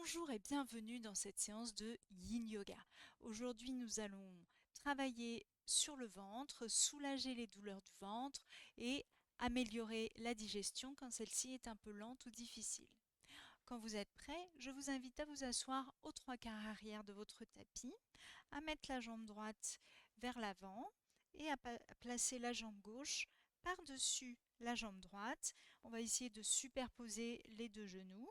Bonjour et bienvenue dans cette séance de Yin Yoga. Aujourd'hui, nous allons travailler sur le ventre, soulager les douleurs du ventre et améliorer la digestion quand celle-ci est un peu lente ou difficile. Quand vous êtes prêt, je vous invite à vous asseoir aux trois quarts arrière de votre tapis, à mettre la jambe droite vers l'avant et à placer la jambe gauche par-dessus la jambe droite. On va essayer de superposer les deux genoux.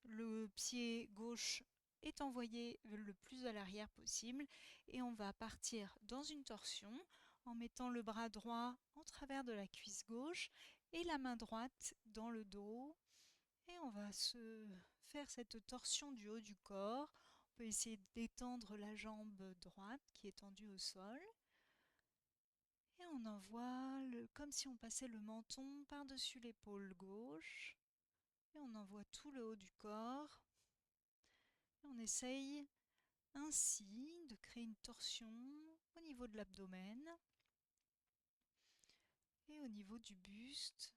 Le pied gauche est envoyé le plus à l'arrière possible et on va partir dans une torsion en mettant le bras droit en travers de la cuisse gauche et la main droite dans le dos. Et on va se faire cette torsion du haut du corps. On peut essayer d'étendre la jambe droite qui est tendue au sol. Et on envoie comme si on passait le menton par-dessus l'épaule gauche. Et on envoie tout le haut du corps. On essaye ainsi de créer une torsion au niveau de l'abdomen et au niveau du buste.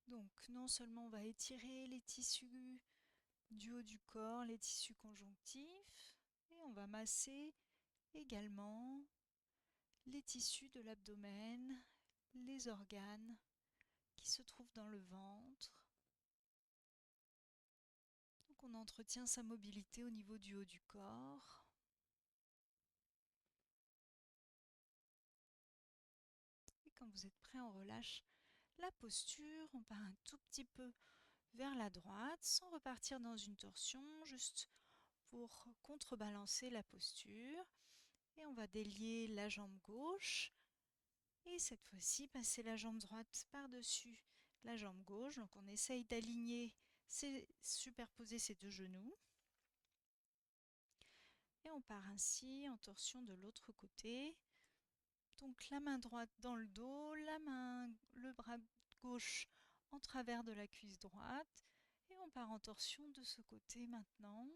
Donc non seulement on va étirer les tissus du haut du corps, les tissus conjonctifs, et on va masser également les tissus de l'abdomen, les organes qui se trouvent dans le ventre. Donc on entretient sa mobilité au niveau du haut du corps. Et quand vous êtes prêt, on relâche la posture, on part un tout petit peu vers la droite sans repartir dans une torsion, juste pour contrebalancer la posture. Et on va délier la jambe gauche et cette fois-ci passer la jambe droite par-dessus la jambe gauche. Donc on essaye d'aligner, superposer ces deux genoux. Et on part ainsi en torsion de l'autre côté. Donc la main droite dans le dos, le bras gauche en travers de la cuisse droite. Et on part en torsion de ce côté maintenant.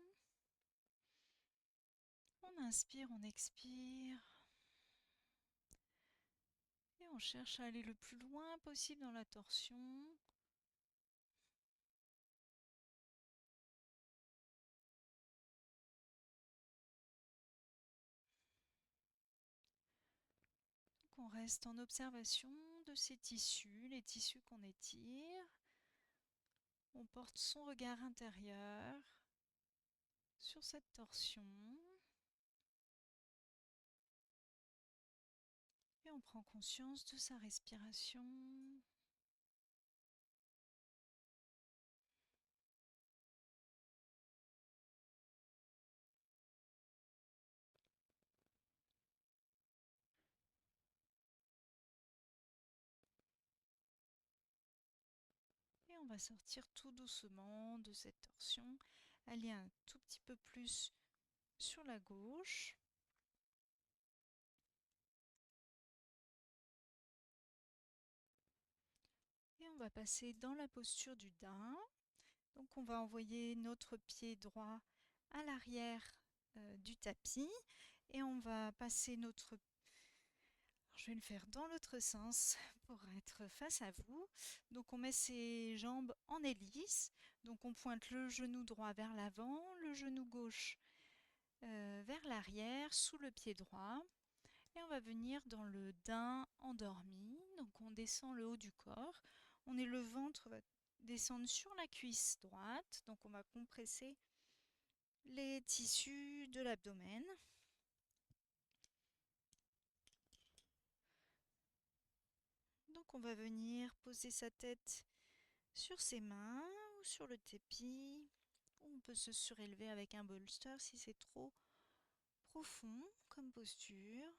On inspire, on expire. Et on cherche à aller le plus loin possible dans la torsion. Donc on reste en observation de ces tissus, les tissus qu'on étire. On porte son regard intérieur sur cette torsion. Et on prend conscience de sa respiration. Et on va sortir tout doucement de cette torsion, aller un tout petit peu plus sur la gauche. Et on va passer dans la posture du daim. Donc on va envoyer notre pied droit à l'arrière du tapis et on va passer notre... Alors, je vais le faire dans l'autre sens pour être face à vous. Donc on met ses jambes en hélice. Donc on pointe le genou droit vers l'avant, le genou gauche vers l'arrière, sous le pied droit. Et on va venir dans le daim endormi. Donc on descend le haut du corps. Le ventre va descendre sur la cuisse droite. Donc on va compresser les tissus de l'abdomen. Donc on va venir poser sa tête sur ses mains ou sur le tapis. On peut se surélever avec un bolster si c'est trop profond comme posture.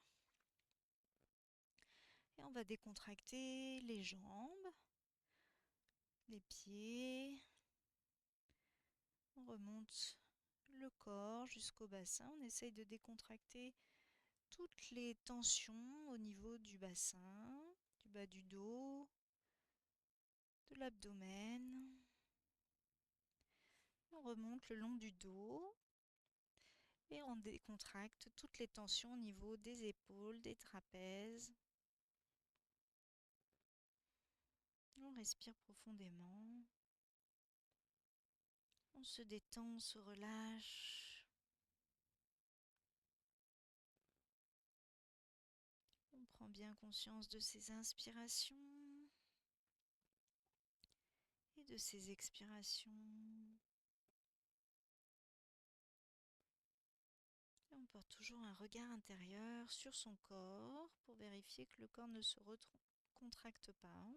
Et on va décontracter les jambes, les pieds. On remonte le corps jusqu'au bassin. On essaye de décontracter toutes les tensions au niveau du bassin, du bas du dos, de l'abdomen. On remonte le long du dos et on décontracte toutes les tensions au niveau des épaules, des trapèzes. On respire profondément. On se détend, on se relâche. On prend bien conscience de ses inspirations et de ses expirations. Et on porte toujours un regard intérieur sur son corps pour vérifier que le corps ne se contracte pas.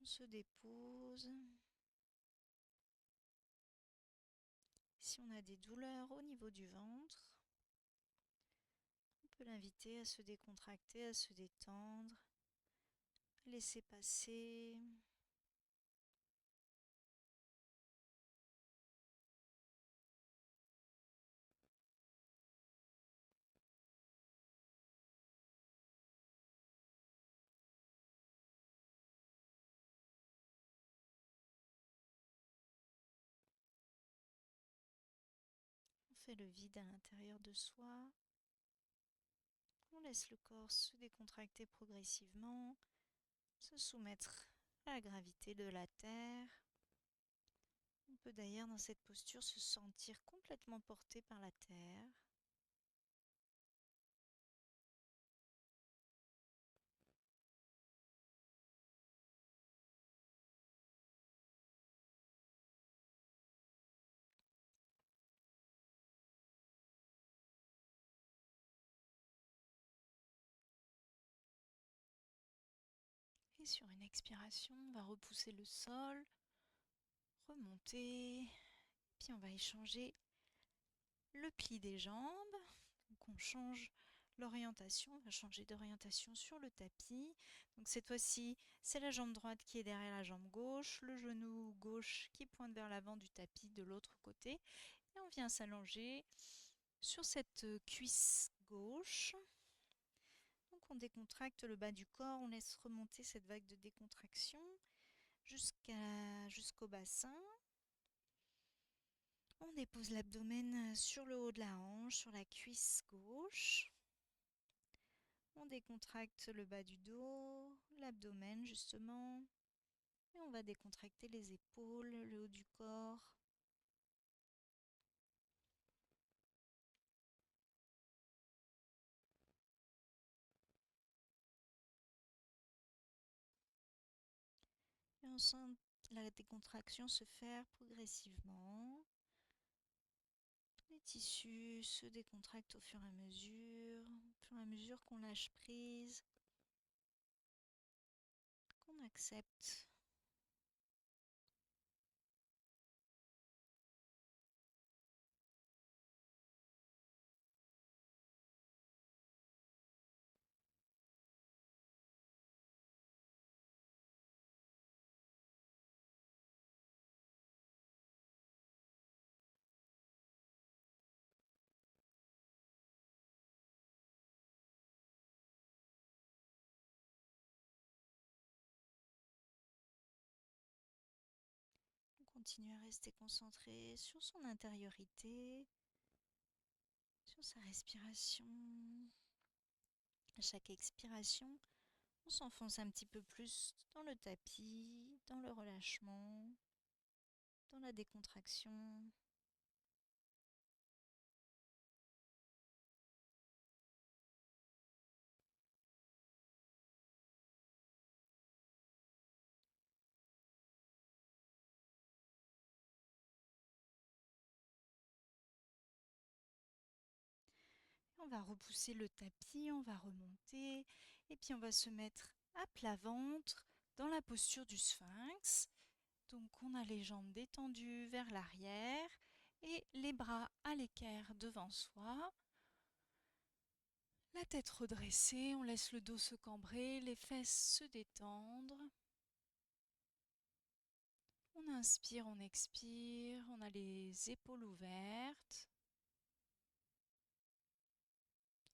On se dépose. Si on a des douleurs au niveau du ventre, on peut l'inviter à se décontracter, à se détendre, à laisser passer. On fait le vide à l'intérieur de soi. On laisse le corps se décontracter progressivement, se soumettre à la gravité de la Terre. On peut d'ailleurs dans cette posture se sentir complètement porté par la Terre. Et sur une expiration, on va repousser le sol, remonter, puis on va échanger le pli des jambes. Donc on change l'orientation, on va changer d'orientation sur le tapis. Donc cette fois-ci, c'est la jambe droite qui est derrière la jambe gauche, le genou gauche qui pointe vers l'avant du tapis de l'autre côté. Et on vient s'allonger sur cette cuisse gauche. Donc on décontracte le bas du corps, on laisse remonter cette vague de décontraction jusqu'au bassin. On dépose l'abdomen sur le haut de la hanche, sur la cuisse gauche. On décontracte le bas du dos, l'abdomen justement. Et on va décontracter les épaules, le haut du corps. Et on sent la décontraction se faire progressivement. Les tissus se décontractent au fur et à mesure qu'on lâche prise, qu'on accepte. On continue à rester concentré sur son intériorité, sur sa respiration. À chaque expiration, on s'enfonce un petit peu plus dans le tapis, dans le relâchement, dans la décontraction. On va repousser le tapis, on va remonter et puis on va se mettre à plat ventre dans la posture du sphinx. Donc on a les jambes détendues vers l'arrière et les bras à l'équerre devant soi. La tête redressée, on laisse le dos se cambrer, les fesses se détendre. On inspire, on expire, on a les épaules ouvertes.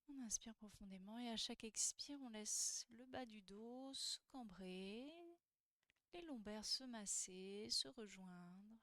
On inspire profondément et à chaque expire, on laisse le bas du dos se cambrer, les lombaires se masser, se rejoindre.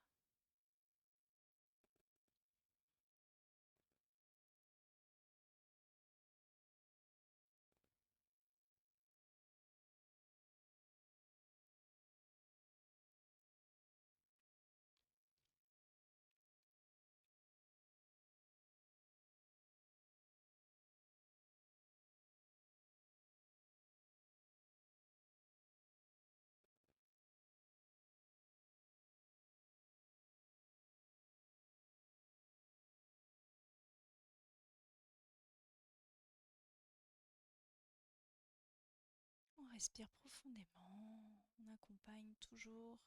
respire profondément. On accompagne toujours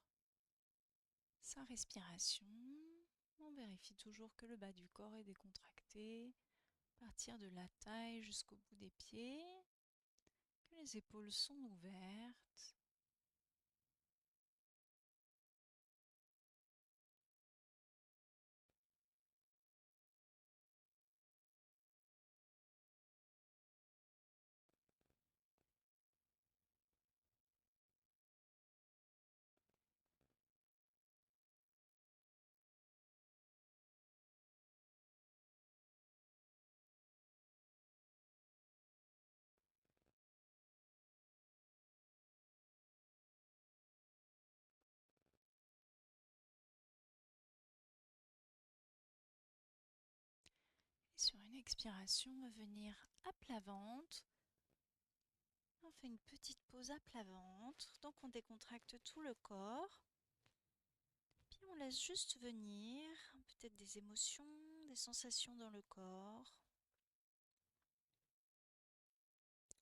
sa respiration. On vérifie toujours que le bas du corps est décontracté, partir de la taille jusqu'au bout des pieds, que les épaules sont ouvertes. Et sur une expiration, on va venir à plat ventre. On fait une petite pause à plat ventre. Donc on décontracte tout le corps. Puis on laisse juste venir peut-être des émotions, des sensations dans le corps.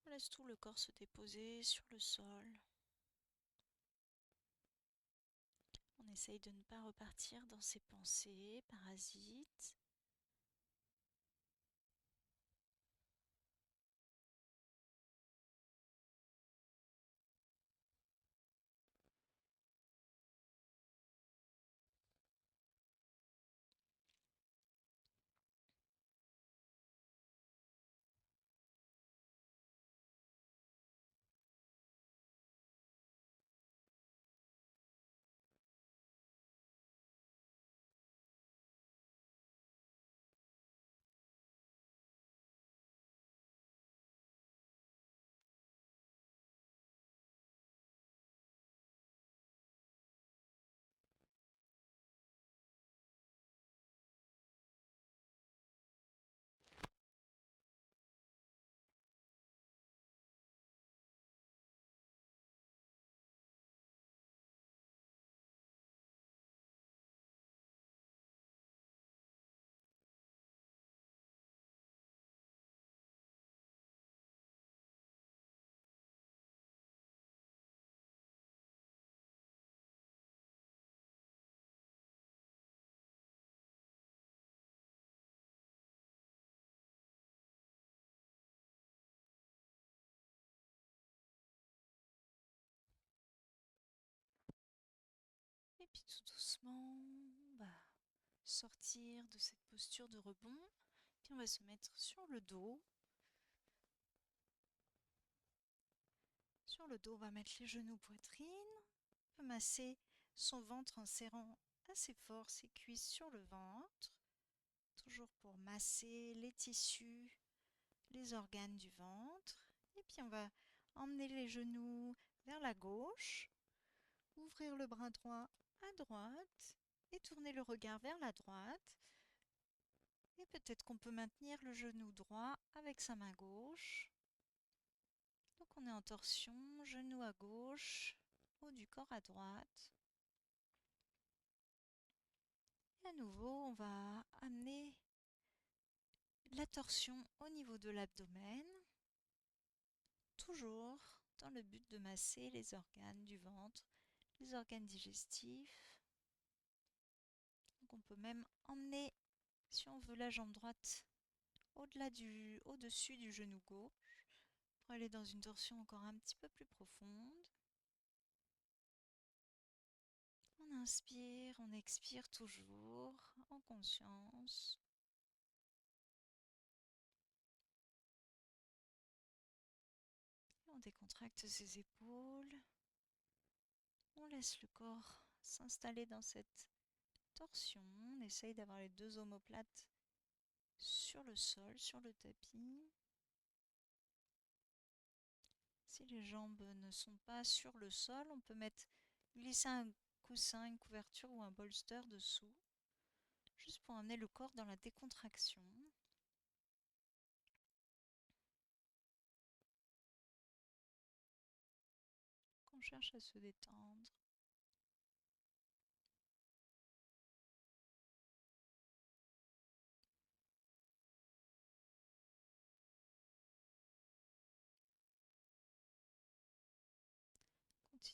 On laisse tout le corps se déposer sur le sol. On essaye de ne pas repartir dans ses pensées parasites. Et puis tout doucement, on va sortir de cette posture de rebond. Puis on va se mettre sur le dos. Sur le dos, on va mettre les genoux poitrine. On peut masser son ventre en serrant assez fort ses cuisses sur le ventre. Toujours pour masser les tissus, les organes du ventre. Et puis on va emmener les genoux vers la gauche. Ouvrir le bras droit à droite et tourner le regard vers la droite. Et peut-être qu'on peut maintenir le genou droit avec sa main gauche. Donc on est en torsion, genou à gauche, haut du corps à droite. Et à nouveau, on va amener la torsion au niveau de l'abdomen, toujours dans le but de masser les organes du ventre, les organes digestifs. Donc on peut même emmener, si on veut, la jambe droite au-dessus du genou gauche pour aller dans une torsion encore un petit peu plus profonde. On inspire, on expire toujours en conscience. On décontracte ses épaules. On laisse le corps s'installer dans cette torsion. On essaye d'avoir les deux omoplates sur le sol, sur le tapis. Si les jambes ne sont pas sur le sol, on peut glisser un coussin, une couverture ou un bolster dessous, juste pour amener le corps dans la décontraction. On cherche à se détendre.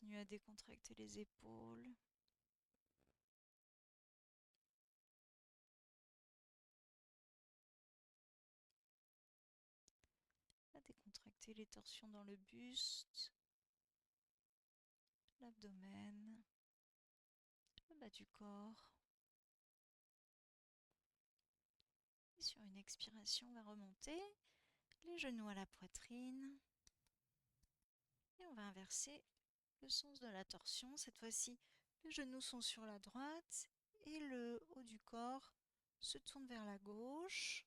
Continue à décontracter les épaules. À décontracter les torsions dans le buste, l'abdomen, le bas du corps. Et sur une expiration, on va remonter les genoux à la poitrine. Et on va inverser le sens de la torsion. Cette fois-ci, les genoux sont sur la droite et le haut du corps se tourne vers la gauche.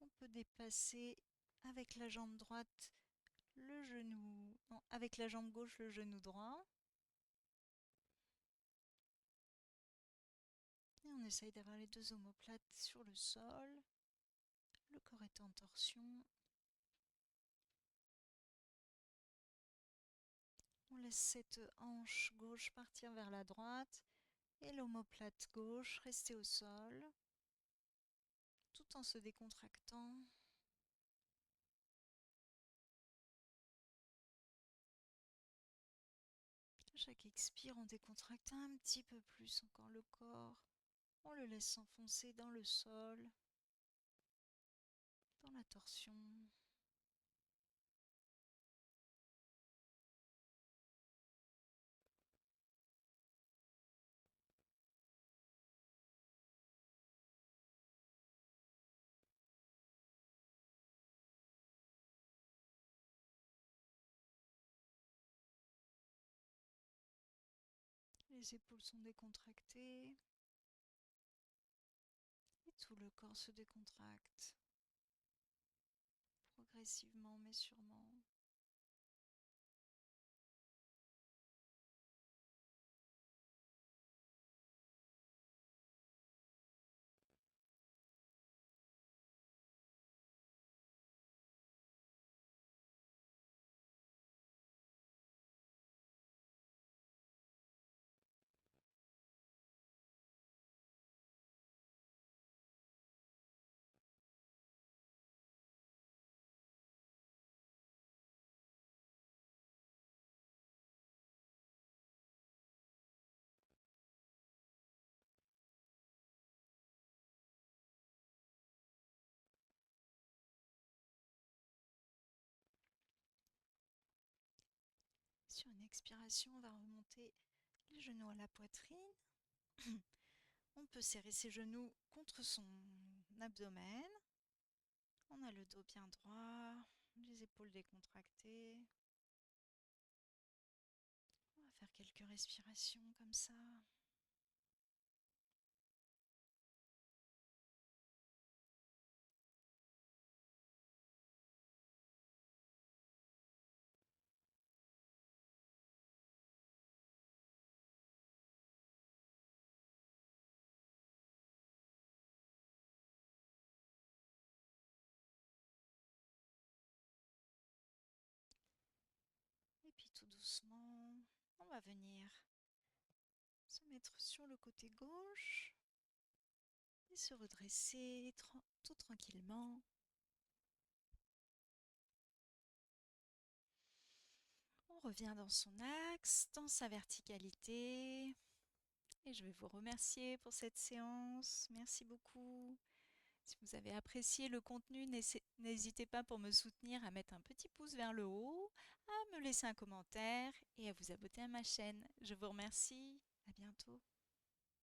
On peut déplacer avec la jambe droite le genou, non, avec la jambe gauche le genou droit. Et on essaye d'avoir les deux omoplates sur le sol. Le corps est en torsion. On laisse cette hanche gauche partir vers la droite et l'omoplate gauche rester au sol, tout en se décontractant. À chaque expire, on décontracte un petit peu plus encore le corps. On le laisse s'enfoncer dans le sol, dans la torsion. Les épaules sont décontractées et tout le corps se décontracte progressivement mais sûrement. Sur une expiration, on va remonter les genoux à la poitrine. On peut serrer ses genoux contre son abdomen. On a le dos bien droit, les épaules décontractées. On va faire quelques respirations comme ça. Et puis tout doucement, on va venir se mettre sur le côté gauche et se redresser tout tranquillement. On revient dans son axe, dans sa verticalité. Et je vais vous remercier pour cette séance. Merci beaucoup. Si vous avez apprécié le contenu, n'hésitez pas pour me soutenir à mettre un petit pouce vers le haut, à me laisser un commentaire et à vous abonner à ma chaîne. Je vous remercie. À bientôt.